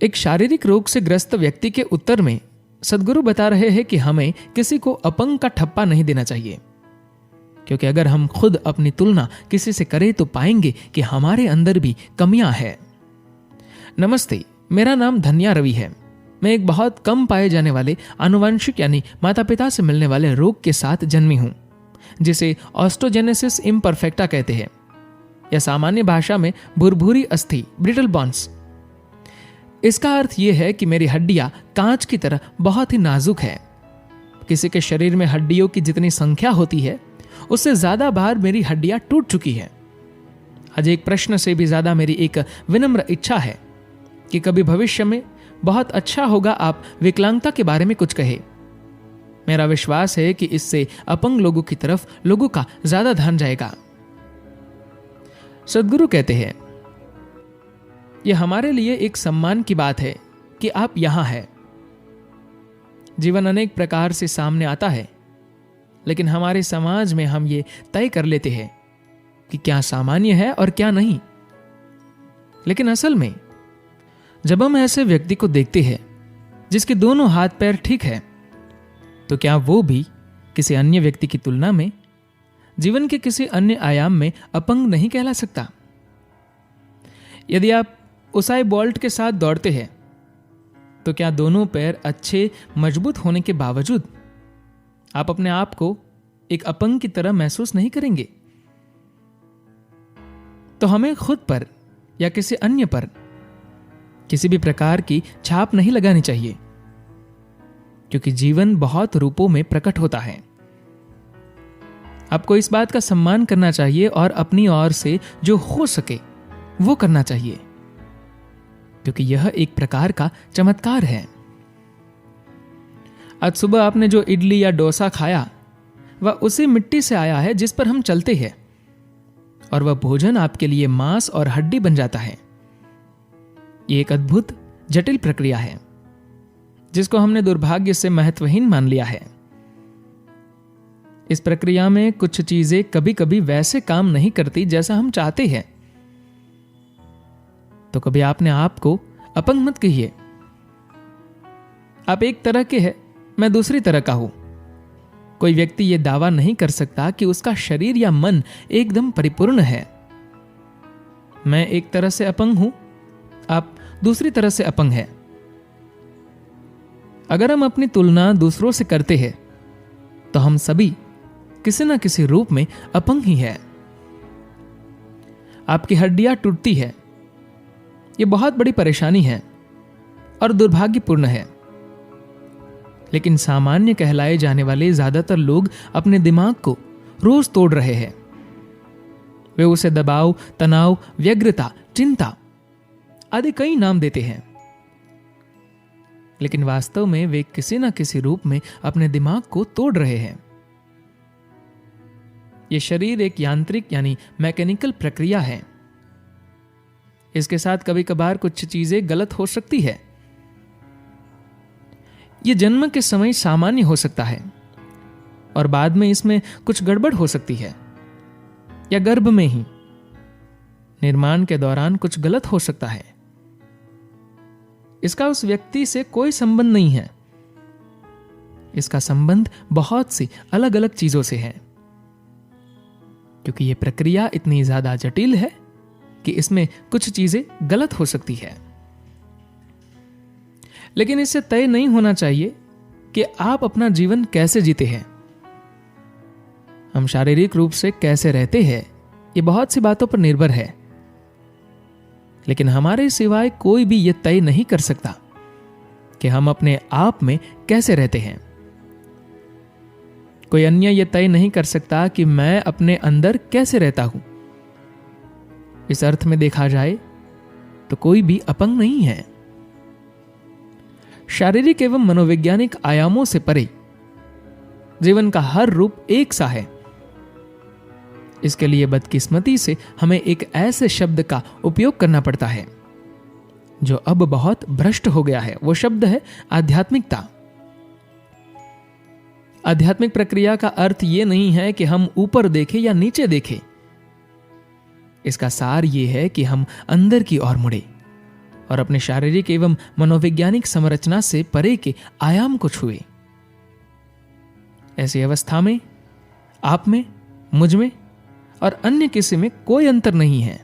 एक शारीरिक रोग से ग्रस्त व्यक्ति के उत्तर में सदगुरु बता रहे हैं कि हमें किसी को अपंग का ठप्पा नहीं देना चाहिए, क्योंकि अगर हम खुद अपनी तुलना किसी से करें तो पाएंगे कि हमारे अंदर भी कमियां हैं। नमस्ते, मेरा नाम धन्या रवि है। मैं एक बहुत कम पाए जाने वाले आनुवंशिक यानी माता पिता से मिलने वाले रोग के साथ जन्मी हूं, जिसे ऑस्टोजेनेसिस इम्परफेक्टा कहते हैं, या सामान्य भाषा में भुरभुरी अस्थि ब्रिटल बॉन्स। इसका अर्थ यह है कि मेरी हड्डियां कांच की तरह बहुत ही नाजुक है। किसी के शरीर में हड्डियों की जितनी संख्या होती है उससे ज्यादा बार मेरी हड्डियां टूट चुकी है। आज एक प्रश्न से भी ज्यादा मेरी एक विनम्र इच्छा है कि कभी भविष्य में बहुत अच्छा होगा आप विकलांगता के बारे में कुछ कहे। मेरा विश्वास है कि इससे अपंग लोगों की तरफ लोगों का ज्यादा ध्यान जाएगा। सदगुरु कहते हैं, यह हमारे लिए एक सम्मान की बात है कि आप यहां हैं। जीवन अनेक प्रकार से सामने आता है, लेकिन हमारे समाज में हम ये तय कर लेते हैं कि क्या सामान्य है और क्या नहीं। लेकिन असल में जब हम ऐसे व्यक्ति को देखते हैं जिसके दोनों हाथ पैर ठीक है, तो क्या वो भी किसी अन्य व्यक्ति की तुलना में जीवन के किसी अन्य आयाम में अपंग नहीं कहला सकता? यदि आप उसाई बोल्ट के साथ दौड़ते हैं, तो क्या दोनों पैर अच्छे मजबूत होने के बावजूद आप अपने आप को एक अपंग की तरह महसूस नहीं करेंगे? तो हमें खुद पर या किसी अन्य पर किसी भी प्रकार की छाप नहीं लगानी चाहिए, क्योंकि जीवन बहुत रूपों में प्रकट होता है। आपको इस बात का सम्मान करना चाहिए और अपनी ओर से जो हो सके वो करना चाहिए, क्योंकि यह एक प्रकार का चमत्कार है। आज सुबह आपने जो इडली या डोसा खाया वह उसी मिट्टी से आया है जिस पर हम चलते हैं, और वह भोजन आपके लिए मांस और हड्डी बन जाता है। यह एक अद्भुत जटिल प्रक्रिया है जिसको हमने दुर्भाग्य से महत्वहीन मान लिया है। इस प्रक्रिया में कुछ चीजें कभी कभी वैसे काम नहीं करती जैसा हम चाहते हैं। तो कभी आपने आप को अपंग मत कहिए। आप एक तरह के हैं, मैं दूसरी तरह का हूं। कोई व्यक्ति यह दावा नहीं कर सकता कि उसका शरीर या मन एकदम परिपूर्ण है। मैं एक तरह से अपंग हूं, आप दूसरी तरह से अपंग हैं। अगर हम अपनी तुलना दूसरों से करते हैं तो हम सभी किसी न किसी रूप में अपंग ही हैं। आपकी हड्डियां टूटती है, यह बहुत बड़ी परेशानी है और दुर्भाग्यपूर्ण है। लेकिन सामान्य कहलाए जाने वाले ज्यादातर लोग अपने दिमाग को रोज तोड़ रहे हैं। वे उसे दबाव, तनाव, व्यग्रता, चिंता आदि कई नाम देते हैं, लेकिन वास्तव में वे किसी न किसी रूप में अपने दिमाग को तोड़ रहे हैं। यह शरीर एक यांत्रिक यानी मैकेनिकल प्रक्रिया है। इसके साथ कभी कभार कुछ चीजें गलत हो सकती है। यह जन्म के समय सामान्य हो सकता है और बाद में इसमें कुछ गड़बड़ हो सकती है, या गर्भ में ही निर्माण के दौरान कुछ गलत हो सकता है। इसका उस व्यक्ति से कोई संबंध नहीं है। इसका संबंध बहुत सी अलग अलग चीजों से है, क्योंकि यह प्रक्रिया इतनी ज्यादा जटिल है कि इसमें कुछ चीजें गलत हो सकती है। लेकिन इससे तय नहीं होना चाहिए कि आप अपना जीवन कैसे जीते हैं। हम शारीरिक रूप से कैसे रहते हैं ये बहुत सी बातों पर निर्भर है, लेकिन हमारे सिवाय कोई भी यह तय नहीं कर सकता कि हम अपने आप में कैसे रहते हैं। कोई अन्य यह तय नहीं कर सकता कि मैं अपने अंदर कैसे रहता हूं। इस अर्थ में देखा जाए तो कोई भी अपंग नहीं है। शारीरिक एवं मनोवैज्ञानिक आयामों से परे जीवन का हर रूप एक सा है। इसके लिए बदकिस्मती से हमें एक ऐसे शब्द का उपयोग करना पड़ता है जो अब बहुत भ्रष्ट हो गया है। वो शब्द है आध्यात्मिकता। आध्यात्मिक प्रक्रिया का अर्थ यह नहीं है कि हम ऊपर देखें या नीचे देखें। इसका सार यह है कि हम अंदर की ओर मुड़े और अपने शारीरिक एवं मनोवैज्ञानिक संरचना से परे के आयाम को छुए। ऐसी अवस्था में आप में, मुझ में और अन्य किसी में कोई अंतर नहीं है।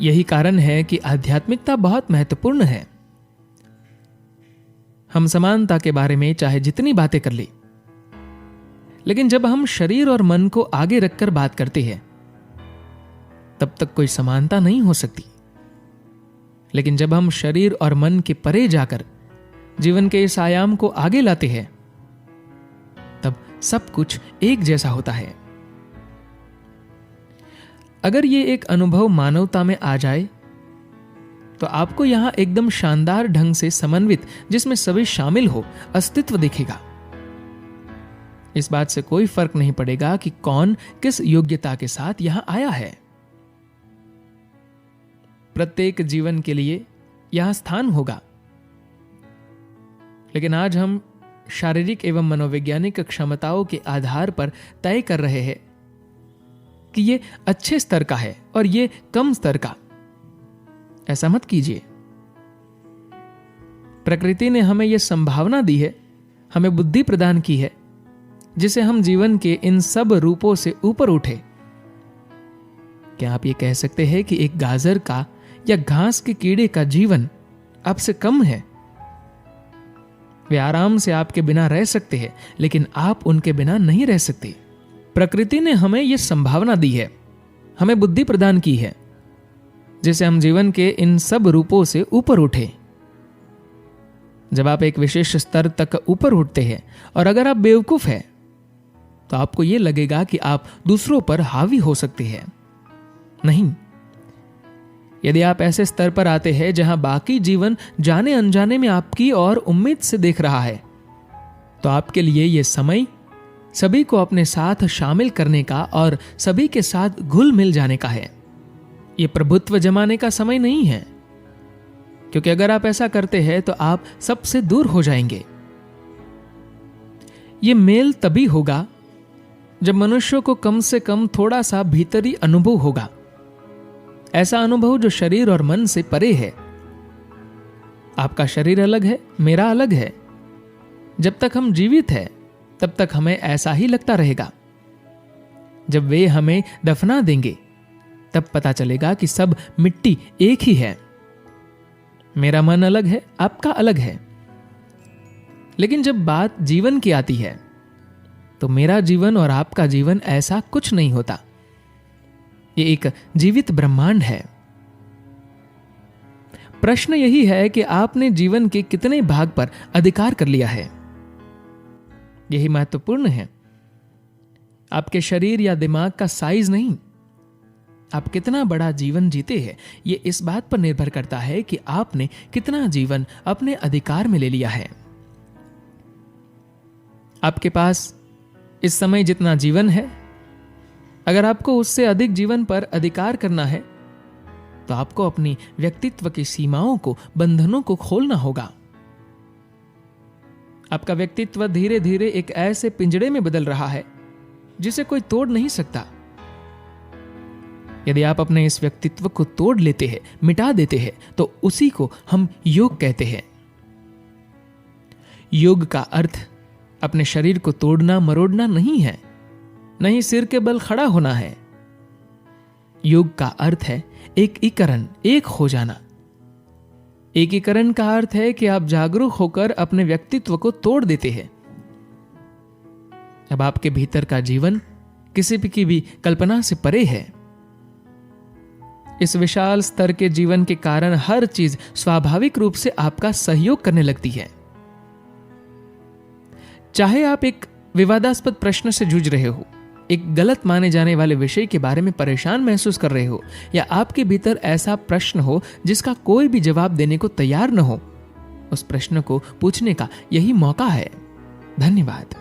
यही कारण है कि आध्यात्मिकता बहुत महत्वपूर्ण है। हम समानता के बारे में चाहे जितनी बातें कर ली, लेकिन जब हम शरीर और मन को आगे रखकर बात करते हैं तब तक कोई समानता नहीं हो सकती। लेकिन जब हम शरीर और मन के परे जाकर जीवन के इस आयाम को आगे लाते हैं तब सब कुछ एक जैसा होता है। अगर ये एक अनुभव मानवता में आ जाए तो आपको यहां एकदम शानदार ढंग से समन्वित, जिसमें सभी शामिल हो, अस्तित्व दिखेगा। इस बात से कोई फर्क नहीं पड़ेगा कि कौन किस योग्यता के साथ यहां आया है। प्रत्येक जीवन के लिए यहां स्थान होगा। लेकिन आज हम शारीरिक एवं मनोवैज्ञानिक क्षमताओं के आधार पर तय कर रहे हैं कि ये अच्छे स्तर का है और ये कम स्तर का। ऐसा मत कीजिए। प्रकृति ने हमें यह संभावना दी है, हमें बुद्धि प्रदान की है, जिसे हम जीवन के इन सब रूपों से ऊपर उठे। क्या आप ये कह सकते हैं कि एक गाजर का या घास के कीड़े का जीवन आपसे कम है? वे आराम से आपके बिना रह सकते हैं, लेकिन आप उनके बिना नहीं रह सकते। प्रकृति ने हमें यह संभावना दी है, हमें बुद्धि प्रदान की है, जिसे हम जीवन के इन सब रूपों से ऊपर उठे। जब आप एक विशेष स्तर तक ऊपर उठते हैं और अगर आप बेवकूफ हैं तो आपको यह लगेगा कि आप दूसरों पर हावी हो सकते हैं। नहीं, यदि आप ऐसे स्तर पर आते हैं जहां बाकी जीवन जाने अनजाने में आपकी और उम्मीद से देख रहा है, तो आपके लिए यह समय सभी को अपने साथ शामिल करने का और सभी के साथ घुल मिल जाने का है। यह प्रभुत्व जमाने का समय नहीं है, क्योंकि अगर आप ऐसा करते हैं तो आप सबसे दूर हो जाएंगे। यह मेल तभी होगा जब मनुष्यों को कम से कम थोड़ा सा भीतरी अनुभव होगा, ऐसा अनुभव जो शरीर और मन से परे है। आपका शरीर अलग है, मेरा अलग है। जब तक हम जीवित हैं तब तक हमें ऐसा ही लगता रहेगा। जब वे हमें दफना देंगे तब पता चलेगा कि सब मिट्टी एक ही है। मेरा मन अलग है, आपका अलग है। लेकिन जब बात जीवन की आती है तो मेरा जीवन और आपका जीवन ऐसा कुछ नहीं होता। ये एक जीवित ब्रह्मांड है। प्रश्न यही है कि आपने जीवन के कितने भाग पर अधिकार कर लिया है। यही महत्वपूर्ण है। आपके शरीर या दिमाग का साइज नहीं, आप कितना बड़ा जीवन जीते हैं यह इस बात पर निर्भर करता है कि आपने कितना जीवन अपने अधिकार में ले लिया है। आपके पास इस समय जितना जीवन है, अगर आपको उससे अधिक जीवन पर अधिकार करना है तो आपको अपनी व्यक्तित्व की सीमाओं को, बंधनों को खोलना होगा। आपका व्यक्तित्व धीरे धीरे एक ऐसे पिंजड़े में बदल रहा है जिसे कोई तोड़ नहीं सकता। यदि आप अपने इस व्यक्तित्व को तोड़ लेते हैं, मिटा देते हैं, तो उसी को हम योग कहते हैं। योग का अर्थ अपने शरीर को तोड़ना मरोड़ना नहीं है, नहीं सिर के बल खड़ा होना है। योग का अर्थ है एकीकरण, एक हो जाना। एकीकरण का अर्थ है कि आप जागरूक होकर अपने व्यक्तित्व को तोड़ देते हैं। अब आपके भीतर का जीवन किसी की भी कल्पना से परे है। इस विशाल स्तर के जीवन के कारण हर चीज स्वाभाविक रूप से आपका सहयोग करने लगती है। चाहे आप एक विवादास्पद प्रश्न से जूझ रहे हो, एक गलत माने जाने वाले विषय के बारे में परेशान महसूस कर रहे हो, या आपके भीतर ऐसा प्रश्न हो जिसका कोई भी जवाब देने को तैयार न हो, उस प्रश्न को पूछने का यही मौका है। धन्यवाद।